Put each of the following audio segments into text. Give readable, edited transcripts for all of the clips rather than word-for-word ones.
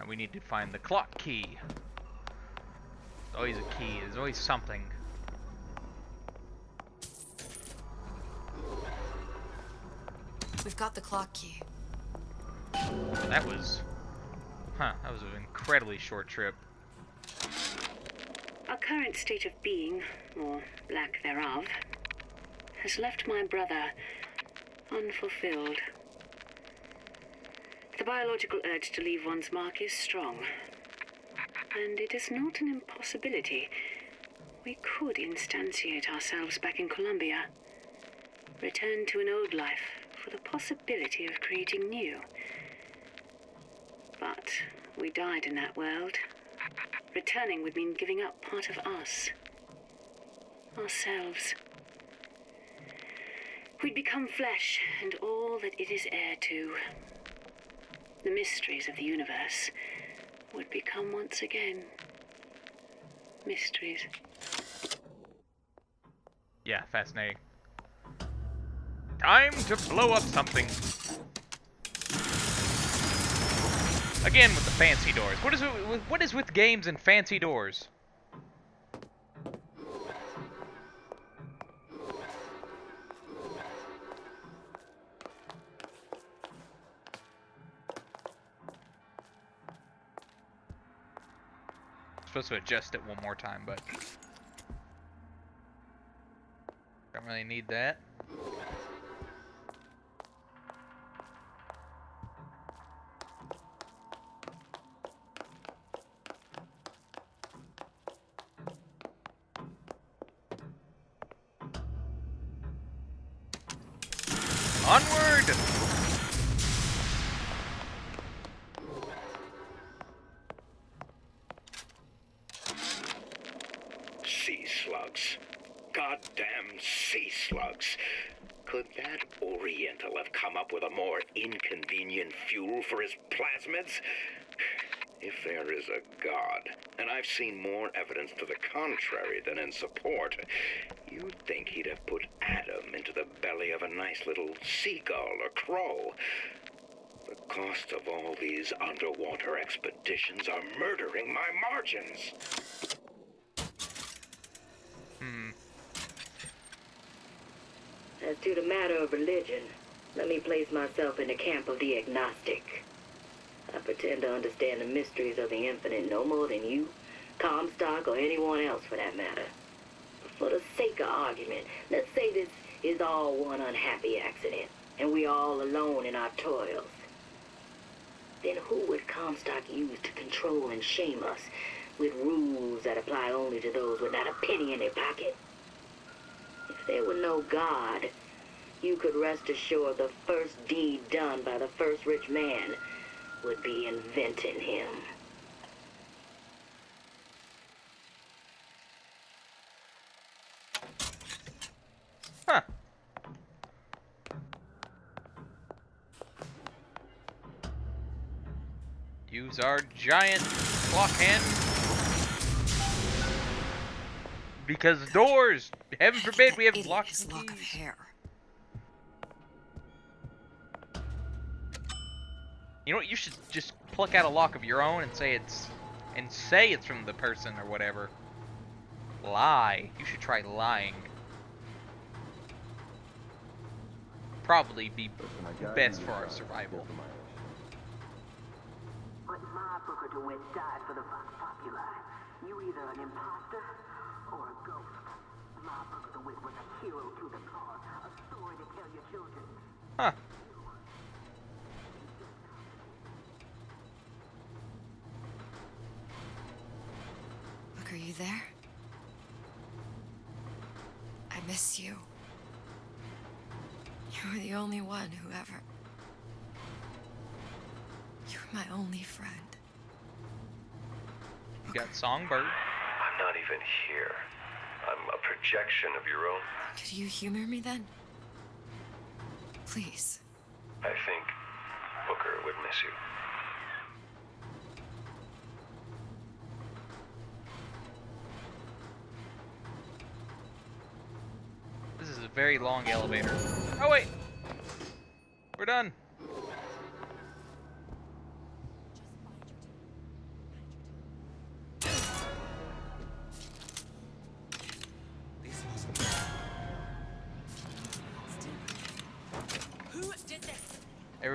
we need to find the clock key. There's always a key. There's always something. We've got the clock key. That was... Huh, that was an incredibly short trip. Our current state of being, or lack thereof, has left my brother unfulfilled. The biological urge to leave one's mark is strong, and it is not an impossibility. We could instantiate ourselves back in Columbia, return to an old life for the possibility of creating new. But we died in that world. Returning would mean giving up part of us. Ourselves. We'd become flesh and all that it is heir to. The mysteries of the universe would become once again mysteries. Yeah, fascinating. Time to blow up something. Again with the fancy doors. What is with games and fancy doors? Supposed to adjust it one more time, but don't really need that. Onward! Sea slugs. Goddamn sea slugs. Could that Oriental have come up with a more inconvenient fuel for his plasmids? If there is a God, and I've seen more evidence to the contrary than in support, you'd think he'd have put Adam into the belly of a nice little seagull or crow. The cost of all these underwater expeditions are murdering my margins. As to the matter of religion, let me place myself in the camp of the agnostic. I pretend to understand the mysteries of the infinite no more than you, Comstock, or anyone else for that matter. But for the sake of argument, let's say this is all one unhappy accident, and we're all alone in our toils. Then who would Comstock use to control and shame us with rules that apply only to those with not a penny in their pocket? If there were no God, you could rest assured the first deed done by the first rich man would be inventing him. Huh. Use our giant clock hand. Because doors! Heaven forbid we have locks and lock of keys. hair. You know what? You should just pluck out a lock of your own and say it's from the person or whatever. Lie. You should try lying. Probably be best for our survival. But my Booker DeWitt died for the Vox Populi. You either an imposter or a ghost. My Booker DeWitt was a hero to the cause, a story to tell your children. Huh. Look, are you there? I miss you. You were the only one who ever... You were my only friend. You got Songbird. I'm not even here. I'm a projection of your own. Could you humor me then? Please. I think Booker would miss you. This is a very long elevator. Oh wait! We're done.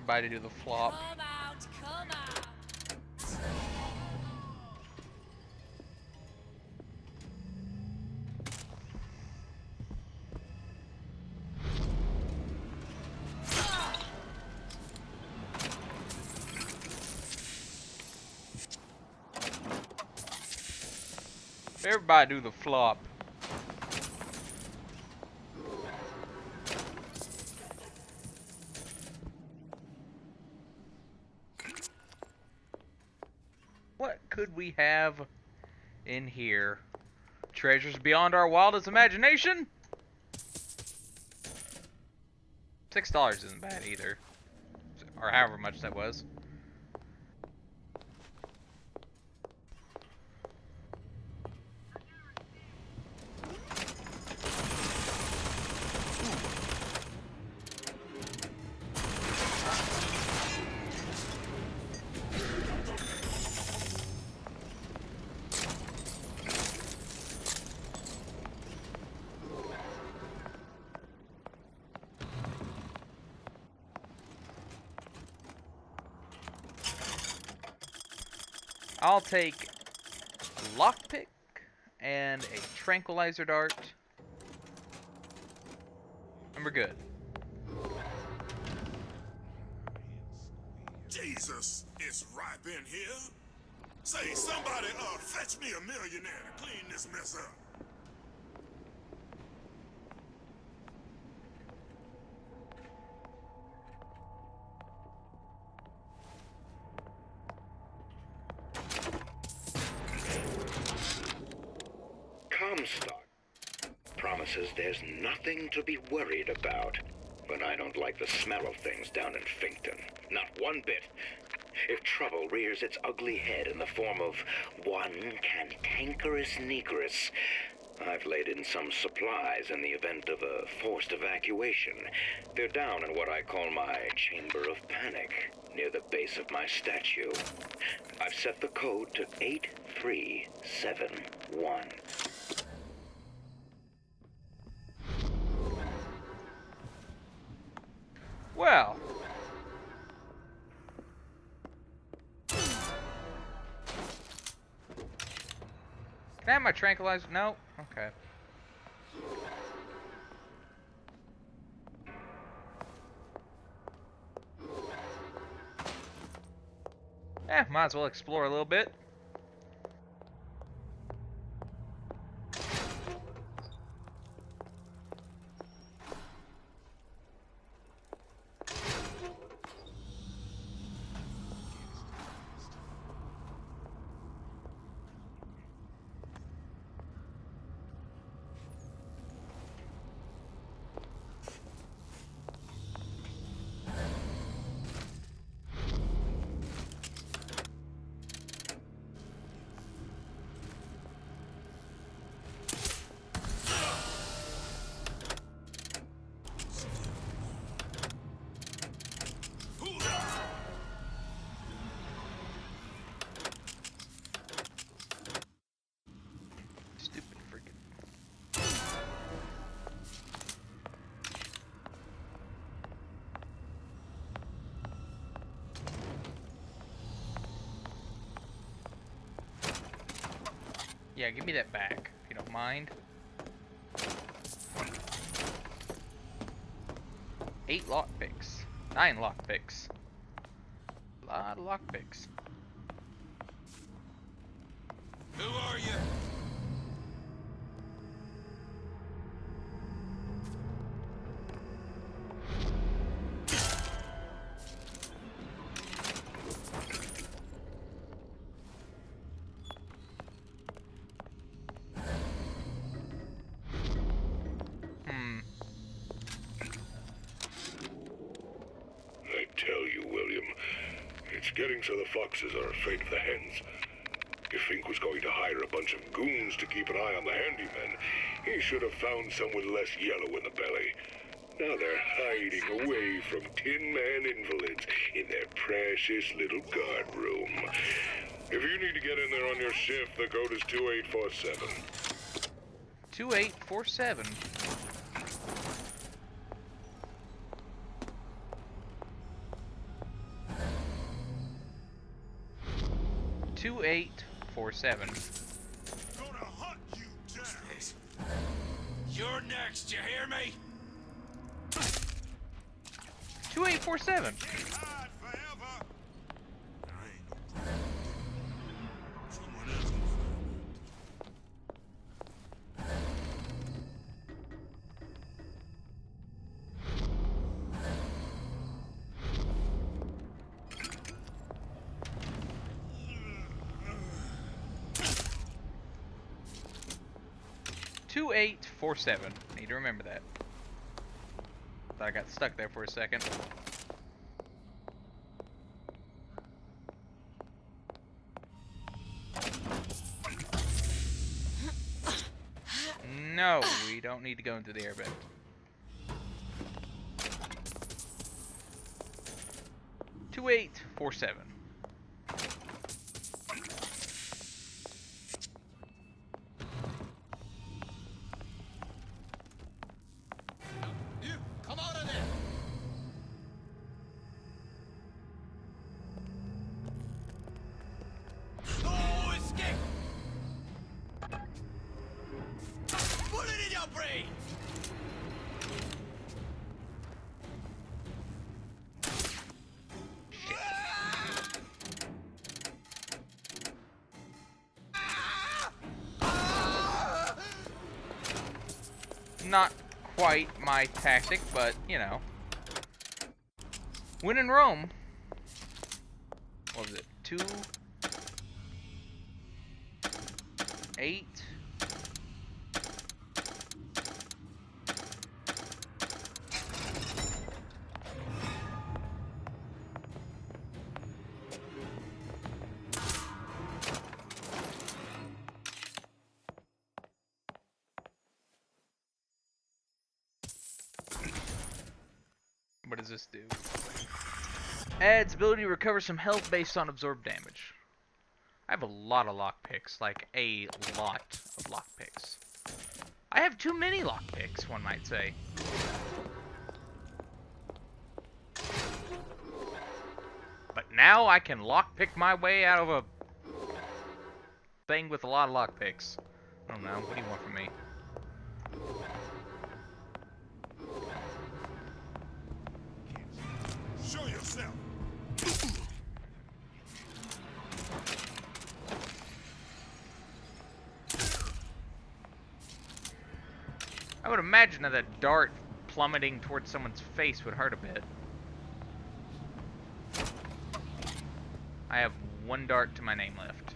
Everybody do the flop. Come out, come out. Everybody do the flop. What could we have in here? Treasures beyond our wildest imagination? $6 isn't bad either. Or however much that was. I'll take a lockpick and a tranquilizer dart. And we're good. Jesus, it's ripe in here. Say, somebody, fetch me a millionaire to clean this mess up. Comstock promises there's nothing to be worried about. But I don't like the smell of things down in Finkton. Not one bit. If trouble rears its ugly head in the form of one cantankerous negress, I've laid in some supplies in the event of a forced evacuation. They're down in what I call my chamber of panic, near the base of my statue. I've set the code to 8371. Well. Can I have my tranquilizer? No? Okay. Might as well explore a little bit. Stupid freaking. Yeah, give me that back, if you don't mind. 8 lockpicks. 9 lockpicks. A lot of lockpicks. Who are you? I tell you, William, it's getting so the foxes are afraid of the hens. If Fink was going to hire a bunch of goons to keep an eye on the handymen, he should have found some with less yellow in the belly. Now they're hiding away from Tin Man invalids in their precious little guard room. If you need to get in there on your shift, the code is 2847. 2847. 2847. Gonna hunt you down. You're next, you hear me? 2847. Hide forever. I ain't no crime. Someone else can Two 2847. Need to remember that. Thought I got stuck there for a second. No, we don't need to go into the air vent. Two 2847. You, come out of there! No escape! Put it in your brain! Not quite my tactic, but, you know. When in Rome. What was it? 2 8 What does this do? Adds ability to recover some health based on absorbed damage. I have a lot of lockpicks, like a lot of lockpicks. I have too many lockpicks, one might say. But now I can lockpick my way out of a thing with a lot of lockpicks. I don't know. What do you want from me? show yourself. I would imagine that a dart plummeting towards someone's face would hurt a bit. I have one dart to my name left.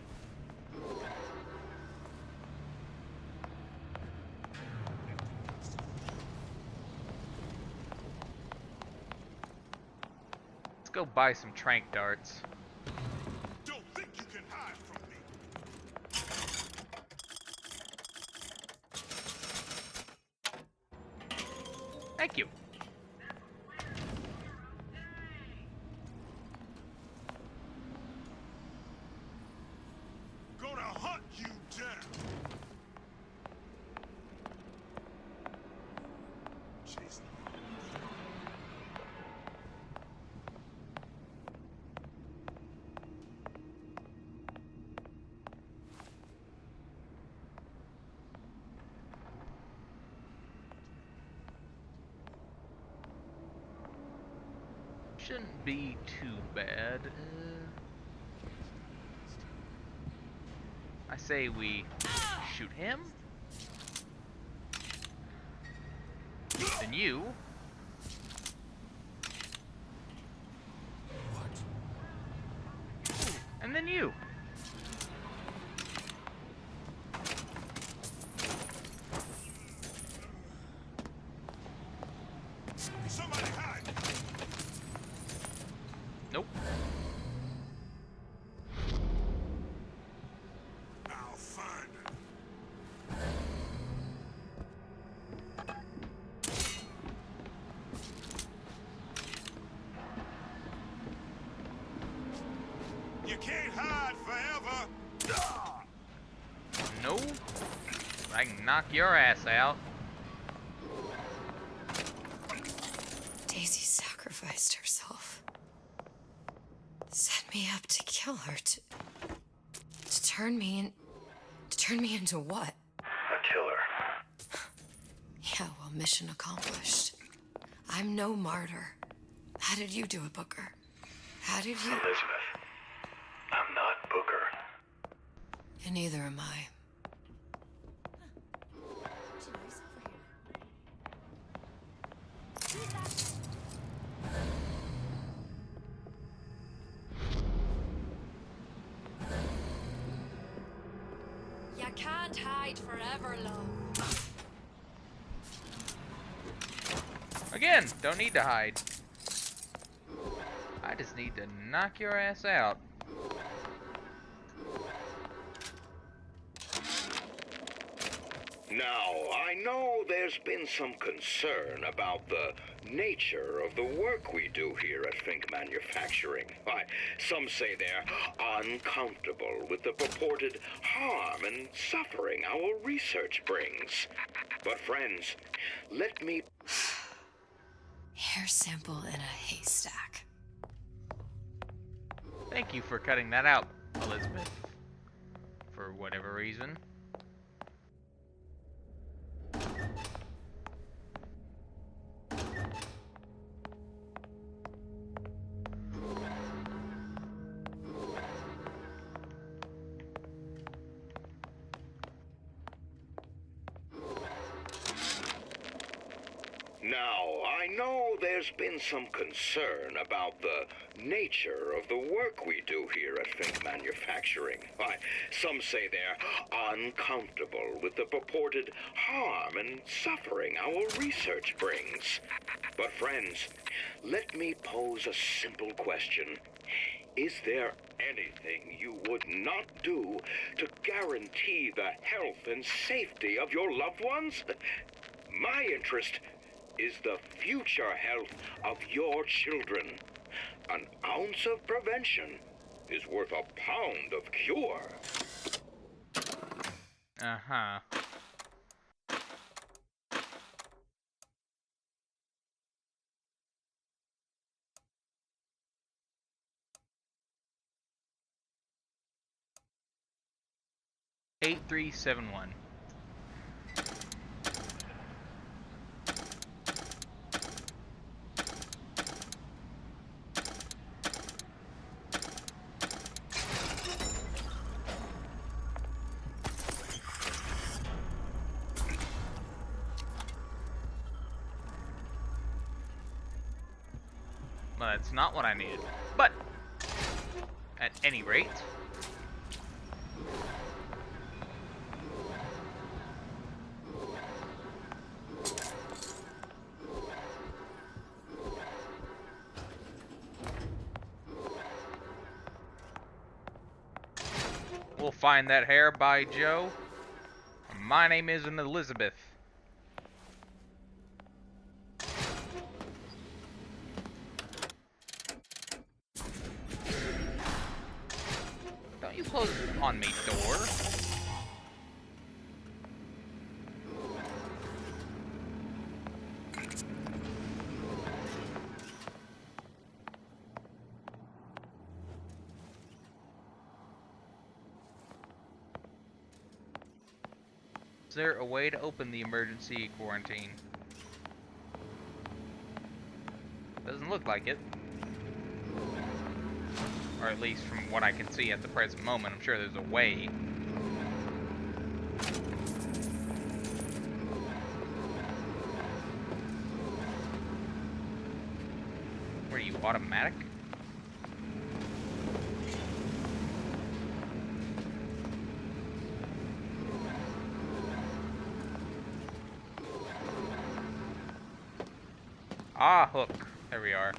Let's go buy some trank darts. Don't think you can hide from me. Thank you. Gonna hunt you down. Chasing. Shouldn't be too bad. I say we shoot him. Then you. And then you. Somebody hide. Nope. I'll find her. You can't hide forever. No. I can knock your ass out. Daisy sacrificed herself. Set me up to kill her, turn me in... To turn me into what? A killer. Yeah, well, mission accomplished. I'm no martyr. How did you do it, Booker? How did you... Elizabeth, I'm not Booker. And neither am I. You can't hide forever, love. Again, don't need to hide. I just need to knock your ass out. Now, I know there's been some concern about the nature of the work we do here at Fink Manufacturing. Why, some say they're uncomfortable with the purported harm and suffering our research brings. But friends, let me... Hair sample in a haystack. Thank you for cutting that out, Elizabeth. For whatever reason. Now, I know there's been some concern about the nature of the work we do here at Fink Manufacturing. Why, some say they're uncomfortable with the purported harm and suffering our research brings. But friends, let me pose a simple question. Is there anything you would not do to guarantee the health and safety of your loved ones? My interest is the future health of your children. An ounce of prevention is worth a pound of cure. Uh-huh. Eight 371. Well, that's not what I needed. But, at any rate... we'll find that hair, by Joe. My name isn't Elizabeth. Don't you close on me, door. Is there a way to open the emergency quarantine? Doesn't look like it. Or at least from what I can see at the present moment, I'm sure there's a way. What are you, automatic? Ah, hook. There we are.